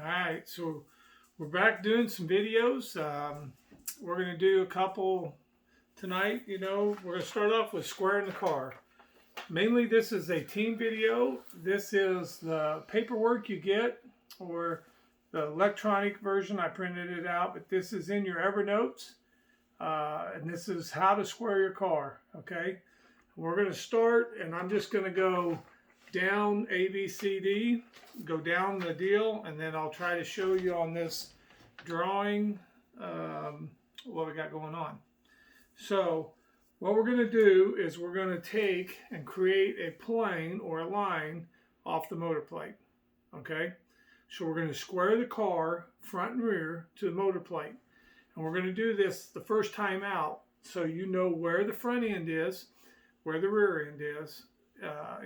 All right, so we're back doing some videos. We're going to do a couple tonight. We're going to start off with squaring the car. Mainly, this is a team video. This is the paperwork you get, or the electronic version. I printed it out, but this is in your Evernotes. And this is how to square your car, okay? We're going to start, and I'm just going to go down A, B, C, D, go down the deal, and then I'll try to show you on this drawing what we got going on. So what we're going to do is we're going to take and create a plane or a line off the motor plate, okay? So we're going to square the car front and rear to the motor plate. And we're going to do this the first time out so you know where the front end is, where the rear end is,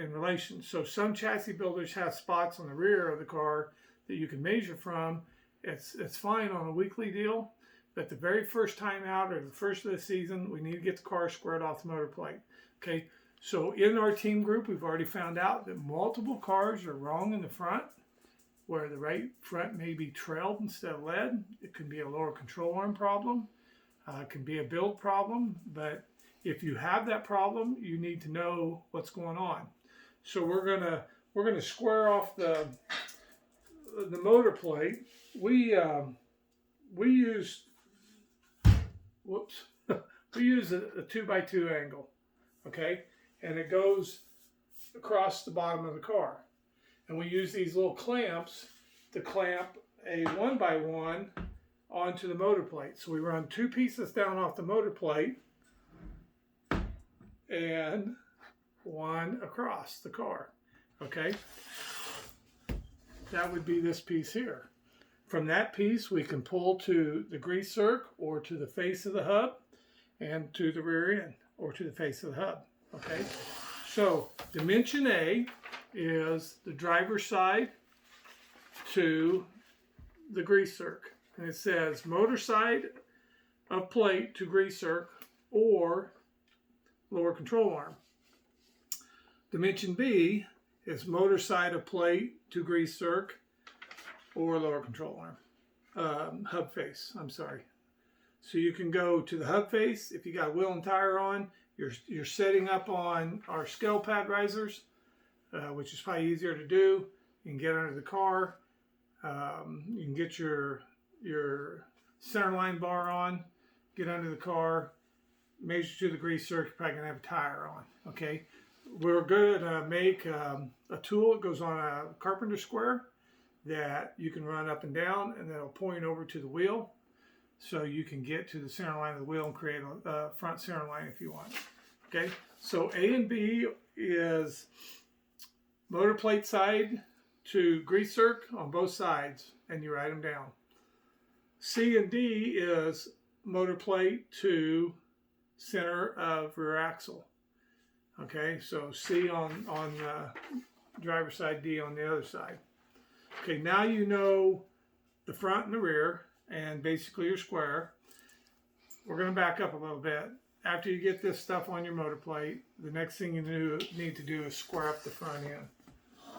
in relation. So some chassis builders have spots on the rear of the car that you can measure from. It's fine on a weekly deal, but the very first time out or the first of the season, we need to get the car squared off the motor plate. Okay, so in our team group, we've already found out that multiple cars are wrong in the front, where the right front may be trailed instead of led. It can be a lower control arm problem. It can be a build problem, but if you have that problem, you need to know what's going on. So we're gonna square off the motor plate. We use we use a 2x2 angle, okay, and it goes across the bottom of the car, and we use these little clamps to clamp a 1x1 onto the motor plate. So we run two pieces down off the motor plate and one across the car, okay? That would be this piece here. From that piece, we can pull to the grease zerk or to the face of the hub and to the rear end or to the face of the hub, okay? So dimension A is the driver's side to the grease zerk. And it says motor side of plate to grease zerk or lower control arm. Dimension B is motor side of plate to grease zerk or lower control arm. Hub face, I'm sorry. So you can go to the hub face. If you got wheel and tire on, you're setting up on our scale pad risers, which is probably easier to do. You can get under the car. You can get your center line bar on, get under the car, measure to the grease zerk. You're probably gonna have a tire on, okay? We're going to make a tool that goes on a carpenter square that you can run up and down, and that'll point over to the wheel, so you can get to the center line of the wheel and create a front center line if you want. Okay, so A and B is motor plate side to grease zerk on both sides, and you write them down. C and D is motor plate to center of rear axle. Okay, so C on the driver's side, D on the other side. Okay, now you know the front and the rear, and basically your square. We're going to back up a little bit. After you get this stuff on your motor plate, the next thing you need to do is square up the front end.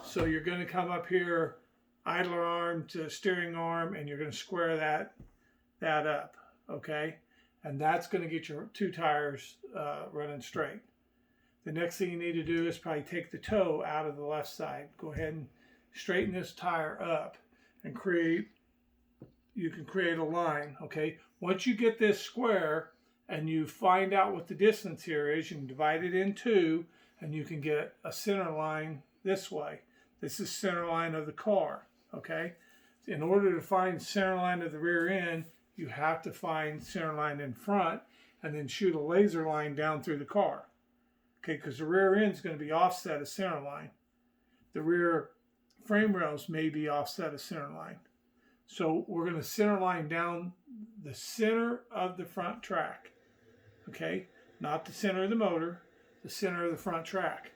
So you're going to come up here, idler arm to steering arm, and you're going to square that up, okay? And that's going to get your two tires running straight. The next thing you need to do is probably take the toe out of the left side. Go ahead and straighten this tire up and you can create a line, okay? Once you get this square and you find out what the distance here is, you can divide it in two and you can get a center line this way. This is center line of the car, okay? In order to find center line of the rear end, you have to find center line in front and then shoot a laser line down through the car. Okay, because the rear end is going to be offset of center line. The rear frame rails may be offset of center line. So we're going to center line down the center of the front track. Okay, not the center of the motor, the center of the front track.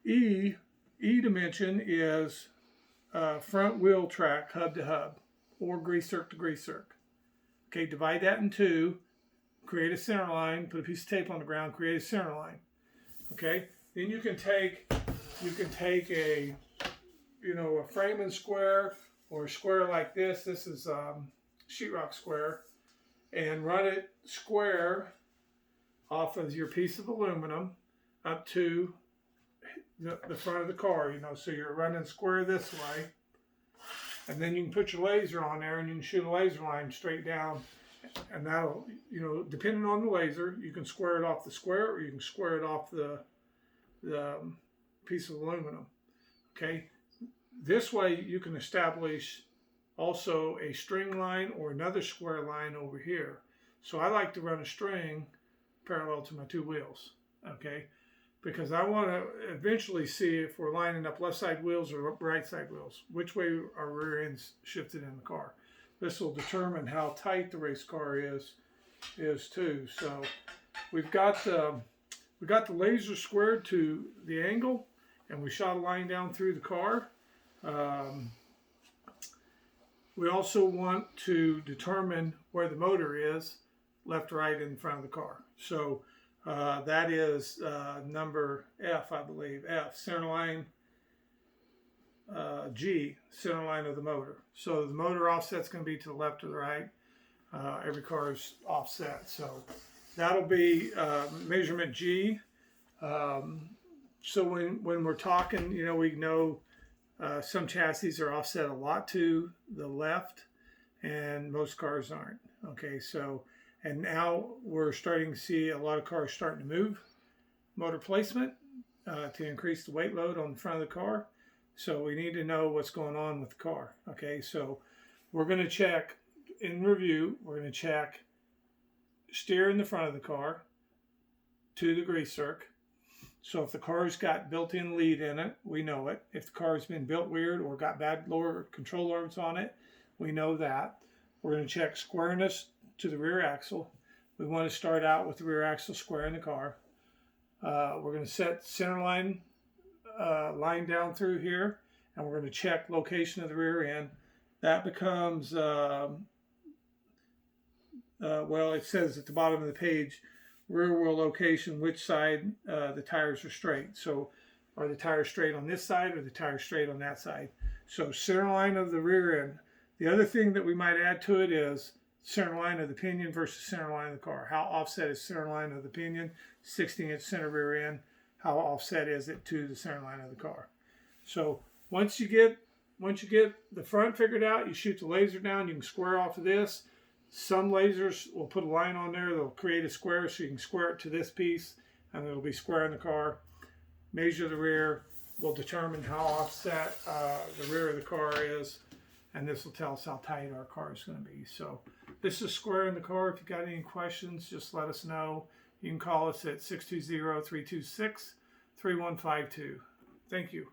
E dimension is front wheel track, hub to hub, or grease zerk to grease zerk. Okay, divide that in two. Create a center line, put a piece of tape on the ground, create a center line. Okay, then you can take a frame and square or a square like this. This is sheetrock square, and run it square off of your piece of aluminum up to the front of the car, you know, so you're running square this way, and then you can put your laser on there and you can shoot a laser line straight down, and that'll, you know, depending on the laser, you can square it off the square or you can square it off the piece of aluminum. Okay, this way you can establish also a string line or another square line over here. So I like to run a string parallel to my two wheels, okay, because I want to eventually see if we're lining up left side wheels or right side wheels, which way our rear end's shifted in the car. This will determine how tight the race car is too. So we've got the laser squared to the angle, and we shot a line down through the car. We also want to determine where the motor is, left, right, in front of the car. So that is number F, I believe. F, center line. G, center line of the motor. So the motor offset's going to be to the left or the right. Every car is offset. So that'll be measurement G. So when we're talking, you know, we know some chassis are offset a lot to the left, and most cars aren't. Okay, so, and now we're starting to see a lot of cars starting to move motor placement to increase the weight load on the front of the car. So we need to know what's going on with the car. Okay, so we're going to check, in review, we're going to check steer in the front of the car to the grease zerk. So if the car's got built-in lead in it, we know it. If the car's been built weird or got bad lower control arms on it, we know that. We're going to check squareness to the rear axle. We want to start out with the rear axle square in the car. We're going to set center line down through here, and we're going to check location of the rear end. That becomes, well, it says at the bottom of the page, rear wheel location, which side the tires are straight. So are the tires straight on this side or the tires straight on that side? So center line of the rear end. The other thing that we might add to it is center line of the pinion versus center line of the car. How offset is center line of the pinion? 16-inch center rear end. How offset is it to the center line of the car? So once you get the front figured out, you shoot the laser down. You can square off of this. Some lasers will put a line on there. They'll create a square so you can square it to this piece, and it'll be square in the car. Measure the rear. Will determine how offset the rear of the car is, and this will tell us how tight our car is going to be. So this is square in the car. If you've got any questions, just let us know. You can call us at 620-326-3152. Thank you.